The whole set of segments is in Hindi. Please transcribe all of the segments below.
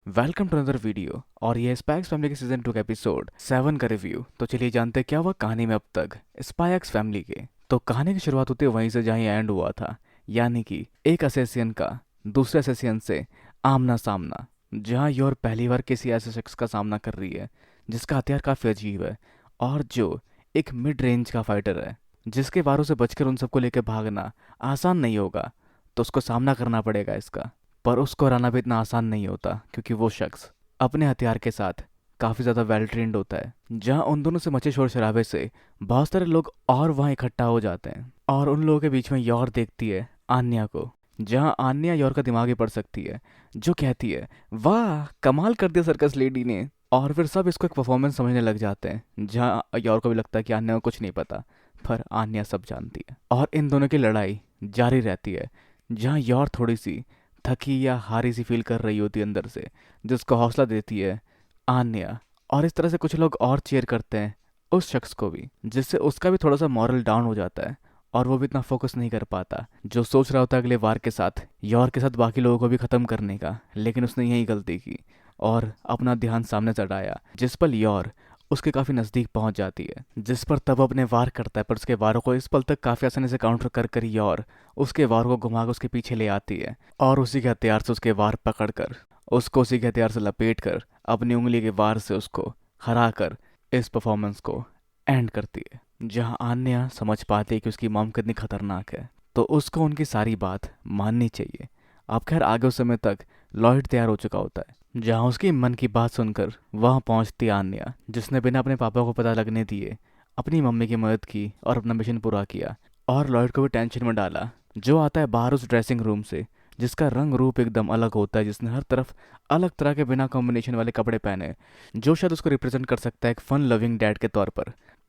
वेलकम टू अनदर वीडियो और ये स्पाइक्स फैमिली के सीजन 2 का एपिसोड 7 का रिव्यू। तो चलिए जानते हैं क्या हुआ कहानी में अब तक स्पाइक्स फैमिली के। तो कहानी की शुरुआत होती है वहीं से जहाँ एंड हुआ था, यानी कि एक असेसियन का दूसरे असेसियन से आमना सामना, जहाँ योर पहली बार किसी ऐसे शख्स का सामना कर रही है जिसका हथियार काफ़ी अजीब है और जो एक मिड रेंज का फाइटर है, जिसके वारों से बचकर उन सबको लेकर भागना आसान नहीं होगा। तो उसको सामना करना पड़ेगा इसका, पर उसको हराना भी इतना आसान नहीं होता क्योंकि वो शख्स अपने हथियार के साथ काफ़ी ज़्यादा वेल ट्रेंड होता है। जहाँ उन दोनों से मचे शोर शराबे से बहुत सारे लोग और वहाँ इकट्ठा हो जाते हैं और उन लोगों के बीच में योर देखती है आन्या को, जहाँ आन्या योर का दिमाग ही पढ़ सकती है, जो कहती है वाह कमाल कर दिया सर्कस लेडी ने। और फिर सब इसको एक परफॉर्मेंस समझने लग जाते हैं, जहाँ योर को भी लगता है कि आन्या को कुछ नहीं पता, पर आन्या सब जानती है। और इन दोनों की लड़ाई जारी रहती है, जहाँ योर थोड़ी सी थकी या हारी सी फील कर रही होती है अंदर से, जिसको हौसला देती है आन्या। और इस तरह से कुछ लोग और चीयर करते हैं उस शख्स को भी, जिससे उसका भी थोड़ा सा मॉरल डाउन हो जाता है और वो भी इतना फोकस नहीं कर पाता, जो सोच रहा होता है अगले वार के साथ योर के साथ बाकी लोगों को भी ख़त्म करने का। लेकिन उसने यही गलती की और अपना ध्यान सामने चढ़ाया, जिस पर योर उसके काफ़ी नज़दीक पहुंच जाती है, जिस पर तब अपने वार करता है। पर उसके वारों को इस पल तक काफ़ी आसानी से काउंटर कर कर योर उसके वार को घुमाकर उसके पीछे ले आती है और उसी के हथियार से उसके वार पकड़कर उसको उसी के हथियार से लपेट कर अपनी उंगली के वार से उसको हरा कर इस परफॉर्मेंस को एंड करती है। जहां आन्या समझ पाती है कि उसकी मॉम कितनी खतरनाक है, तो उसको उनकी सारी बात माननी चाहिए। अब खैर आगे उस समय तक लॉयड तैयार हो चुका होता है, जहां उसकी मन की बात सुनकर वहां पहुंचती आन्या, जिसने बिना अपने पापा को पता लगने दिए अपनी मम्मी की मदद की और अपना मिशन पूरा किया और लॉयड को भी टेंशन में डाला, जो आता है बाहर उस ड्रेसिंग रूम से, जिसका रंग रूप एकदम अलग होता है, जिसने हर तरफ अलग तरह के बिना कॉम्बिनेशन वाले कपड़े पहने, जो शायद उसको रिप्रेजेंट कर सकता है एक फन लविंग डैड के तौर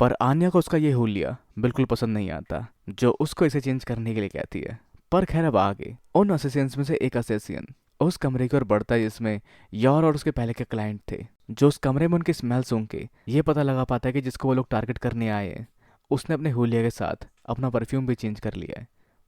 पर आन्या को उसका ये हुलिया बिल्कुल पसंद नहीं आता, जो उसको इसे चेंज करने के लिए कहती है। पर खैर अब आगे उन असेसियंस में से एक असेसियन उस कमरे की ओर बढ़ता है जिसमें योर और उसके पहले के क्लाइंट थे, जो उस कमरे में उनकी स्मेल सूंघ के ये पता लगा पाता है कि जिसको वो लोग टारगेट करने आए हैं उसने अपने हुलिया के साथ अपना परफ्यूम भी चेंज कर लिया है।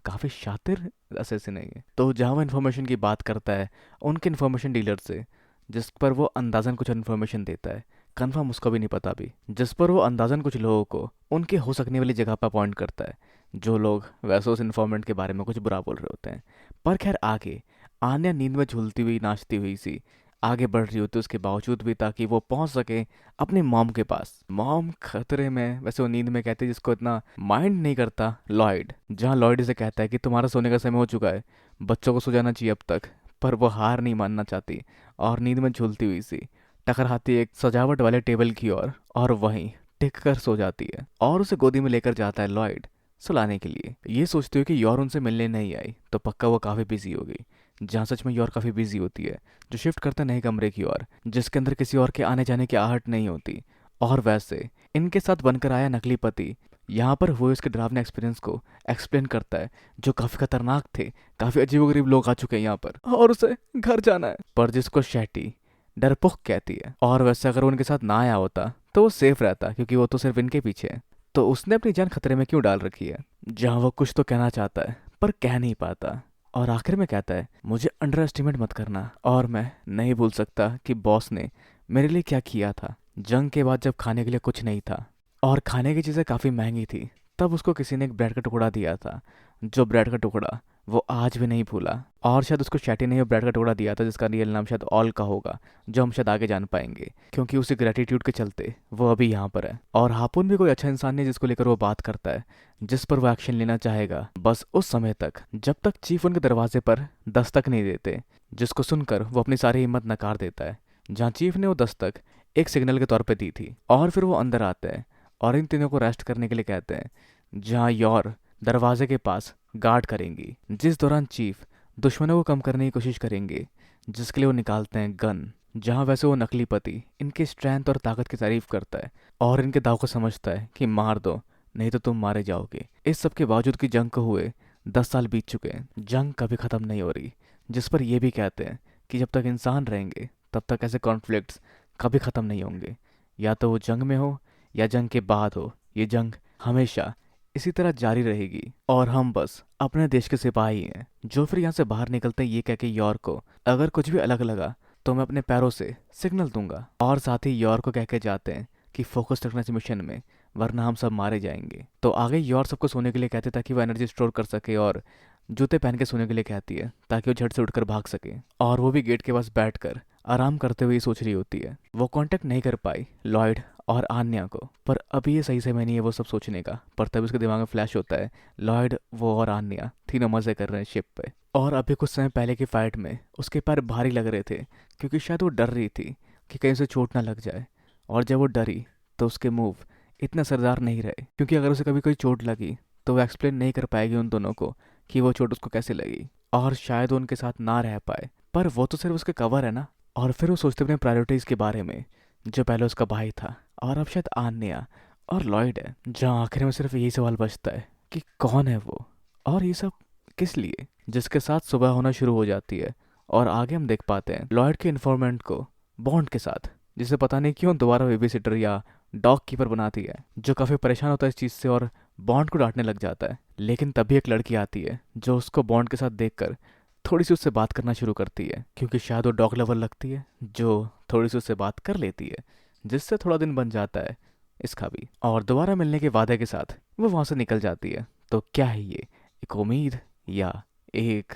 काफ़ी शातिर असेसिन है ये। तो जहाँ वो इन्फॉर्मेशन की बात करता है उनके इन्फॉर्मेशन डीलर से, जिस पर वो अंदाजन कुछ इन्फॉर्मेशन देता है, कन्फर्म उसको भी नहीं पता भी, जिस पर वो अंदाजन कुछ लोगों को उनके हो सकने वाली जगह पर पॉइंट करता है, जो लोग वैसे उस इन्फॉर्मेंट के बारे में कुछ बुरा बोल रहे होते हैं। पर खैर आगे आन्या नींद में झूलती हुई नाचती हुई सी आगे बढ़ रही होती है उसके बावजूद भी, ताकि वो पहुंच सके अपने मॉम के पास। मॉम खतरे में, वैसे वो नींद में कहती है, जिसको इतना माइंड नहीं करता लॉयड, जहाँ लॉयड से कहता है कि तुम्हारा सोने का समय हो चुका है, बच्चों को सो जाना चाहिए अब तक। पर वो हार नहीं मानना चाहती और नींद में झूलती हुई सी टकराती है एक सजावट वाले टेबल की ओर और वहीं टिक कर सो जाती है और उसे गोदी में लेकर जाता है लॉयड सुलाने के लिए। ये सोचती हो कि योर उनसे मिलने नहीं आई तो पक्का वो काफ़ी बिजी होगी, जहाँ सच में योर काफ़ी बिजी होती है, जो शिफ्ट करता है नए कमरे की ओर, जिसके अंदर किसी और के आने जाने की आहट नहीं होती। और वैसे इनके साथ बनकर आया नकली पति यहाँ पर हुए उसके डरावने एक्सपीरियंस को एक्सप्लेन करता है, जो काफ़ी खतरनाक थे, काफ़ी अजीबोगरीब लोग आ चुके हैं यहाँ पर और उसे घर जाना है, पर जिसको शैटी डरपोक कहती है। और वैसे अगर वो उनके साथ ना आया होता तो वो सेफ रहता, क्योंकि वो तो सिर्फ इनके पीछे है। तो उसने अपनी जान खतरे में क्यों डाल रखी है, जहाँ वो कुछ तो कहना चाहता है पर कह नहीं पाता। और आखिर में कहता है मुझे अंडर एस्टिमेट मत करना, और मैं नहीं भूल सकता कि बॉस ने मेरे लिए क्या किया था जंग के बाद, जब खाने के लिए कुछ नहीं था और खाने की चीज़ें काफ़ी महंगी थी। तब उसको किसी ने एक ब्रेड का टुकड़ा दिया था, जो ब्रेड का टुकड़ा वो आज भी नहीं भूला। और शायद उसको शैटी ने वो ब्रेड का टुकड़ा दिया था, जिसका रियल नाम शायद ऑल का होगा, जो हम शायद आगे जान पाएंगे, क्योंकि उसी ग्रेटिट्यूड के चलते वो अभी यहाँ पर है। और हापुन भी कोई अच्छा इंसान नहीं जिसको लेकर वो बात करता है, जिस पर वो एक्शन लेना चाहेगा, बस उस समय तक जब तक चीफ उनके दरवाजे पर दस्तक नहीं देते, जिसको सुनकर वो अपनी सारी हिम्मत नकार देता है। जहाँ चीफ ने वो दस्तक एक सिग्नल के तौर पे दी थी, और फिर वो अंदर आते हैं और इन तीनों को रेस्ट करने के लिए कहते हैं, जहाँ योर दरवाजे के पास गार्ड करेंगी, जिस दौरान चीफ दुश्मनों को कम करने की कोशिश करेंगे, जिसके लिए वो निकालते हैं गन। जहाँ वैसे वो नकली पति इनके स्ट्रेंथ और ताकत की तारीफ करता है और इनके दाव को समझता है कि मार दो नहीं तो तुम मारे जाओगे। इस सब के बावजूद कि जंग को हुए 10 साल बीत चुके हैं, जंग कभी ख़त्म नहीं हो रही, जिस पर ये भी कहते हैं कि जब तक इंसान रहेंगे तब तक ऐसे कॉन्फ्लिक्ट्स कभी ख़त्म नहीं होंगे, या तो वो जंग में हो या जंग के बाद हो, ये जंग हमेशा इसी तरह जारी रहेगी और हम बस अपने देश के सिपाही हैं। जो फिर यहाँ से बाहर निकलते हैं ये कह के योर को अगर कुछ भी अलग लगा तो मैं अपने पैरों से सिग्नल दूंगा। और साथ ही यॉर को कह के जाते हैं कि फोकस रखना चाहिए मिशन में, वरना हम सब मारे जाएंगे। तो आगे यॉर सबको सोने के लिए कहते ताकि वो एनर्जी स्टोर कर सके, और जूते पहन के सोने के लिए कहती है ताकि वो झट से उठकर भाग सके। और वो भी गेट के पास बैठकर आराम करते हुए सोच रही होती है। वो कांटेक्ट नहीं कर पाई लॉयड और आन्या को, पर अभी ये सही समय नहीं है वो सब सोचने का। पर तभी उसके दिमाग में फ्लैश होता है लॉयड, वो और आन्या तीनों मजे कर रहे हैं शिप पे। और अभी कुछ समय पहले की फाइट में उसके पैर भारी लग रहे थे, क्योंकि शायद वो डर रही थी कि कहीं उसे चोट ना लग जाए। और जब वो डरी तो उसके मूव इतने असरदार नहीं रहे, क्योंकि अगर उसे कभी कोई चोट लगी तो वो एक्सप्लेन नहीं कर पाएगी उन दोनों को कि वो चोट उसको कैसे लगी, और शायद वो उनके साथ ना रह पाए। पर वो तो सिर्फ उसके कवर है ना। और फिर वो सोचते अपने प्रायोरिटीज के बारे में, जो पहले उसका भाई था और अब शायद आन्या और लॉयड है। जहाँ आखिर में सिर्फ यही सवाल बचता है कि कौन है वो, और ये सब किस लिए। जिसके साथ सुबह होना शुरू हो जाती है, और आगे हम देख पाते हैं लॉयड के इन्फॉर्मेंट को बॉन्ड के साथ, जिसे पता नहीं क्यों दोबारा बेबी सिटर या डॉग कीपर बनाती है, जो काफ़ी परेशान होता है इस चीज़ से और बॉन्ड को डांटने लग जाता है। लेकिन तभी एक लड़की आती है जो उसको बॉन्ड के साथ देखकर थोड़ी सी उससे बात करना शुरू करती है, क्योंकि शायद वो डॉग लवर लगती है, जो थोड़ी सी उससे बात कर लेती है, जिससे थोड़ा दिन बन जाता है इसका भी। और दोबारा मिलने के वादे के साथ वो वहाँ से निकल जाती है। तो क्या है ये, एक उम्मीद या एक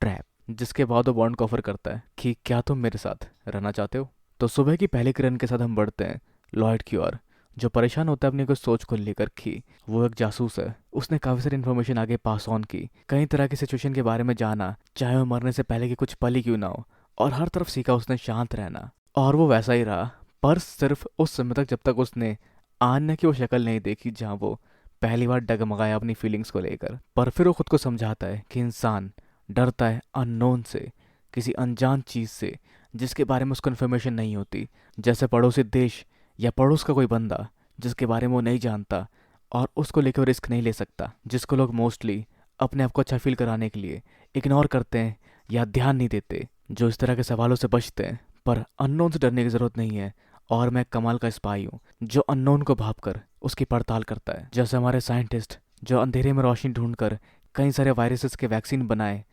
ट्रैप? जिसके बाद वो बॉन्ड को ऑफर करता है कि क्या तुम मेरे साथ रहना चाहते हो। तो सुबह की पहली किरण के साथ हम बढ़ते हैं लॉयड की ओर, जो परेशान होता है अपनी कुछ सोच को लेकर कि वो एक जासूस है। उसने काफ़ी सारी इन्फॉर्मेशन आगे पास ऑन की, कई तरह की सिचुएशन के बारे में जाना, चाहे वो मरने से पहले की कुछ पल ही क्यों ना हो, और हर तरफ सीखा उसने शांत रहना। और वो वैसा ही रहा, पर सिर्फ उस समय तक जब तक उसने आन्या की वो शक्ल नहीं देखी जहाँ वो पहली बार डगमगाया अपनी फीलिंग्स को लेकर। पर फिर वो खुद को समझाता है कि इंसान डरता है अननोन से, किसी अनजान चीज़ से जिसके बारे में उसको इन्फॉर्मेशन नहीं होती, जैसे पड़ोसी देश या पड़ोस का कोई बंदा जिसके बारे में वो नहीं जानता, और उसको लेकर वो रिस्क नहीं ले सकता, जिसको लोग मोस्टली अपने आप को अच्छा फील कराने के लिए इग्नोर करते हैं या ध्यान नहीं देते, जो इस तरह के सवालों से बचते हैं। पर अननोन से डरने की ज़रूरत नहीं है, और मैं कमाल का स्पाई हूँ जो अननोन को भाप कर उसकी पड़ताल करता है। जैसे हमारे साइंटिस्ट जो अंधेरे में रोशनी ढूंढकर कई सारे वायरसेस के वैक्सीन बनाए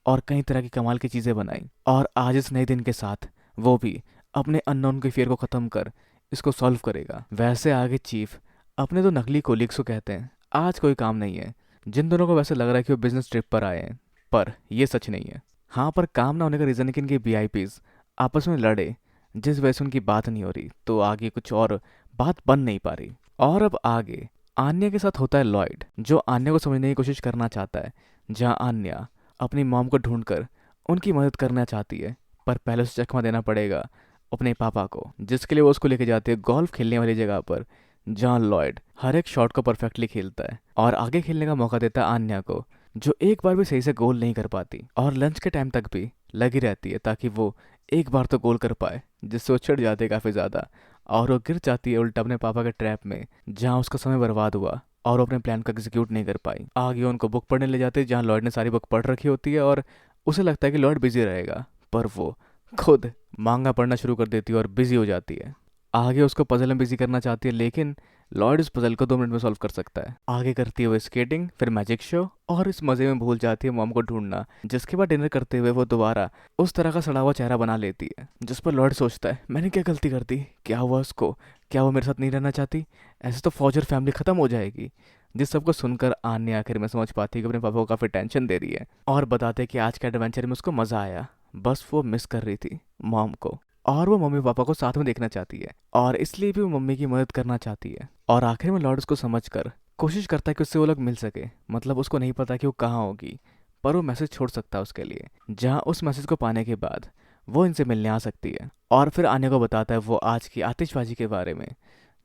और कई तरह की कमाल की चीज़ें बनाई, और आज इस नए दिन के साथ वो भी अपने अननोन के फियर को ख़त्म कर इसको सॉल्व करेगा। वैसे आगे चीफ अपने दो नकली कोलिग्स को कहते हैं आज कोई काम नहीं है। जिन दोनों को वैसे लग रहा है कि वो बिजनेस ट्रिप पर आए हैं, पर ये सच नहीं है। हाँ, पर काम ना होने का रीज़न है कि इनके वीआईपीज आपस में लड़े, जिस वजह से उनकी बात नहीं हो रही, तो आगे कुछ और बात बन नहीं पा रही। और अब आगे आन्या के साथ होता है लॉयड, जो आन्या को समझने की कोशिश करना चाहता है, जहाँ आन्या अपनी मॉम को ढूंढकर उनकी मदद करना चाहती है। पर पहले उसे चकमा देना पड़ेगा अपने पापा को, जिसके लिए वो उसको लेके जाते हैं गोल्फ खेलने वाली जगह पर, जहाँ लॉयड हर एक शॉट को परफेक्टली खेलता है और आगे खेलने का मौका देता है आन्या को, जो एक बार भी सही से गोल नहीं कर पाती और लंच के टाइम तक भी लगी रहती है ताकि वो एक बार तो गोल कर पाए, जिससे वो चिढ़ जाती है काफ़ी ज़्यादा, और वो गिर जाती है उल्टा अपने पापा के ट्रैप में, जहाँ उसका समय बर्बाद हुआ और वो अपने प्लान को एग्जीक्यूट नहीं कर पाई। आगे उनको बुक पढ़ने ले जाते हैं, जहाँ लॉयड ने सारी बुक पढ़ रखी होती है, और उसे लगता है कि लॉयड बिजी रहेगा, पर वो खुद मांगा पढ़ना शुरू कर देती है और बिजी हो जाती है। आगे उसको पजल में बिजी करना चाहती है, लेकिन लॉयड इस पजल को 2 मिनट में सॉल्व कर सकता है। आगे करती है वो स्केटिंग, फिर मैजिक शो, और इस मजे में भूल जाती है मॉम को ढूंढना, जिसके बाद डिनर करते हुए वो दोबारा उस तरह का सड़ा हुआ चेहरा बना लेती है, जिस पर लॉयड सोचता है मैंने क्या गलती कर दी, क्या हुआ उसको, क्या वो मेरे साथ नहीं रहना चाहती, ऐसे तो फौजर फैमिली खत्म हो जाएगी। जिस सबको सुनकर आन्या आखिर में समझ पाती है कि अपने पापा को काफ़ी टेंशन दे रही है, और बताते कि आज के एडवेंचर में उसको मज़ा आया, बस वो मिस कर रही थी मॉम को, और वो मम्मी पापा को साथ में देखना चाहती है, और इसलिए भी वो मम्मी की मदद करना चाहती है। और आखिर में लॉर्ड उसको समझकर कोशिश करता है कि उससे वो लोग मिल सके, मतलब उसको नहीं पता कि वो कहाँ होगी, पर वो मैसेज छोड़ सकता है उसके लिए, जहाँ उस मैसेज को पाने के बाद वो इनसे मिलने आ सकती है। और फिर आने को बताता है वो आज की आतिशबाजी के बारे में,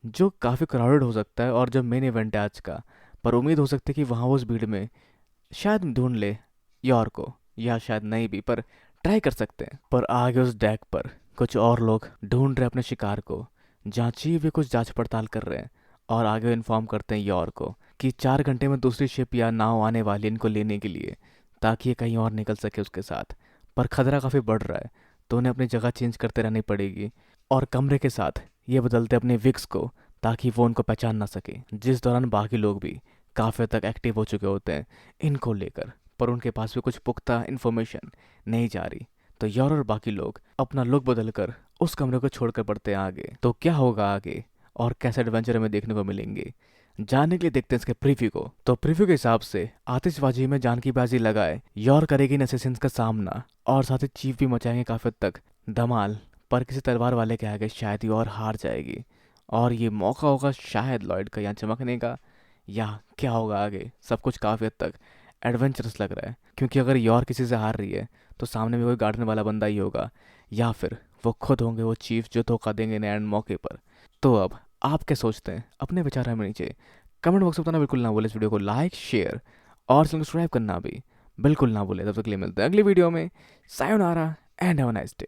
जो काफ़ी क्राउडेड हो सकता है और जो मेन इवेंट है आज का, पर उम्मीद हो सकती है कि वहाँ वो उस भीड़ में शायद ढूंढ ले यॉर को, या शायद नहीं भी, पर ट्राई कर सकते हैं। पर आगे उस डेक पर कुछ और लोग ढूंढ रहे अपने शिकार को, जहाँ चीफ भी कुछ जांच पड़ताल कर रहे हैं, और आगे इन्फॉर्म करते हैं यॉर को कि 4 घंटे में दूसरी शिप या नाव आने वाली है इनको लेने के लिए, ताकि ये कहीं और निकल सके उसके साथ। पर खतरा काफ़ी बढ़ रहा है, तो उन्हें अपनी जगह चेंज करते रहनी पड़ेगी, और कमरे के साथ ये बदलते अपने विग्स को ताकि वो उनको पहचान ना सके, जिस दौरान बाकी लोग भी काफ़ी तक एक्टिव हो चुके होते हैं इनको लेकर, पर उनके पास भी कुछ पुख्ता इन्फॉर्मेशन नहीं जा रही। तो यॉर और बाकी लोग अपना लुक बदलकर उस कमरे को छोड़कर बढ़ते हैं आगे। तो क्या होगा आगे और कैसे एडवेंचर हमें देखने को मिलेंगे, जानने के लिए देखते हैं इसके प्रीव्यू को। तो प्रीव्यू के हिसाब से आतिशबाजी में जान की बाजी लगाए यॉर करेगी इन असैसिन्स का सामना, और साथ ही चीफ भी मचाएंगे काफी हद तक धमाल, पर किसी तलवार वाले के आगे शायद ही और हार जाएगी। और ये मौका होगा शायद लॉयड का यहाँ चमकने का, या क्या होगा आगे। सब कुछ काफ़ी हद तक एडवेंचरस लग रहा है, क्योंकि अगर यॉर किसी से हार रही है तो सामने में कोई गार्डन वाला बंदा ही होगा, या फिर वो खुद होंगे वो चीफ जो धोखा देंगे इन्हें एंड मौके पर। तो अब आप क्या सोचते हैं, अपने विचार हमें नीचे कमेंट बॉक्स में बताना बिल्कुल ना भूले। इस वीडियो को लाइक शेयर और सब्सक्राइब करना भी बिल्कुल ना भूले। तब तक के लिए मिलते हैं अगली वीडियो में। Sayonara and have a nice day.